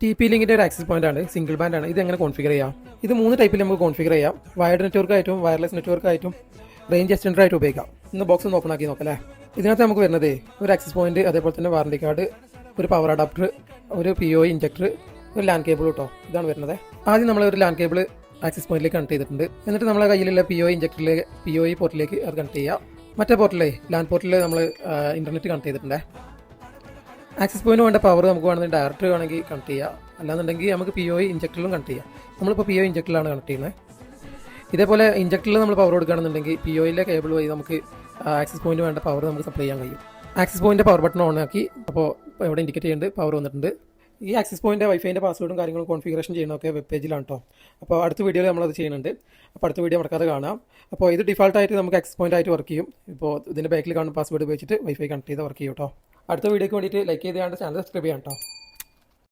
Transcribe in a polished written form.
T P ലിങ്കിൻ്റെ ഒരു access point ആണ്, single band ആണ്. ഇത് എങ്ങനെ കോൺഫിഗർ ചെയ്യാം? ഇത് 3 ടൈപ്പിൽ നമുക്ക് കോൺഫിഗർ ചെയ്യാം. വയർഡ് നെറ്റ്വർക്ക് ആയിട്ടും വയർലെസ് നെറ്റ്വർക്ക് ആയിട്ടും റേഞ്ച് എക്സ്റ്റൻഡർ ആയിട്ട് ഉപയോഗിക്കാം. ഇന്ന് ബോക്സ് ഒന്ന് ഓപ്പൺ ആക്കി നോക്കാം അല്ലേ. ഇതിനകത്ത് നമുക്ക് വരുന്നത് ഒരു ആക്സസ് പോയിന്റ്, അതേപോലെ തന്നെ വാറണ്ടി കാർഡ്, ഒരു പവർ അഡാപ്റ്റർ, ഒരു POE ഇഞ്ചക്ടർ, ഒരു ലാൻ കേബിൾ കേട്ടോ. ഇതാണ് വരുന്നത്. ആദ്യം നമ്മൾ ഒരു ലാൻ കേബിൾ ആക്സസ് പോയിന്റിലേക്ക് കണക്ട് ചെയ്തിട്ടുണ്ട്. എന്നിട്ട് നമ്മളെ കയ്യിലുള്ള POE ഇഞ്ചക്ടറിലേക്ക് POE പോർട്ടിലേക്ക് അത് കണക്ട് ചെയ്യുക. മറ്റേ പോർട്ടിലെ ലാൻ പോർട്ടിൽ നമ്മൾ ഇന്റർനെറ്റ് കണക്ട് ചെയ്തിട്ടുണ്ട്. ആക്സസ് പോയിന്റ് വേണ്ട പവർ നമുക്ക് വേണമെങ്കിൽ ഡയറക്റ്റ് വേണമെങ്കിൽ കണക്ട് ചെയ്യാം, അല്ലാന്നുണ്ടെങ്കിൽ നമുക്ക് POE ഇഞ്ചക്ടറിലും കണക്ട് ചെയ്യാം. നമ്മളിപ്പോൾ POE ഇഞ്ചക്ടറിലാണ് കണക്ട് ചെയ്യുന്നത്. ഇതേപോലെ ഇഞ്ചക്ടറിൽ നമ്മൾ പവർ കൊടുക്കുകയാണെന്നുണ്ടെങ്കിൽ POEയിലെ കേബിൾ വഴി നമുക്ക് ആക്സസ് പോയിന്റ് വേണ്ട പവർ നമുക്ക് സപ്ലൈ ചെയ്യാൻ കഴിയും. Access point power button on ആക്കി. അപ്പോൾ ഇവിടെ ഇൻഡിക്കേറ്റ് ചെയ്യുന്നുണ്ട് പവർ വന്നിട്ടുണ്ട്. ഈ ആക്സസ് പോയിന്റ് വൈഫൈൻ്റെ പാസ്വേഡും കാര്യങ്ങളും കോൺഫിഗറേഷൻ ചെയ്യുന്നതൊക്കെ വെബ് പേജിലാണ് കേട്ടോ. അപ്പോൾ അടുത്ത വീഡിയോയിൽ നമ്മളത് ചെയ്യുന്നുണ്ട്. അപ്പോൾ അടുത്ത വീഡിയോ മറക്കാതെ കാണാം. അപ്പോൾ ഇത് ഡിഫാൾട്ടായിട്ട് നമുക്ക് ആക്സസ് പോയിന്റ് ആയിട്ട് വർക്ക് ചെയ്യും. ഇപ്പോൾ ഇതിൻ്റെ ബാക്കിൽ കാണുന്ന പാസ്വേഡ് ഉപയോഗിച്ചിട്ട് വൈഫൈ കണക്ട് ചെയ്ത് വർക്ക് ചെയ്യും കേട്ടോ. അടുത്ത വീഡിയോക്ക് വേണ്ടിയിട്ട് ലൈക്ക് ചെയ്താണ്ട് ചാനൽ സബ്സ്ക്രൈബ് ചെയ്യാം കേട്ടോ.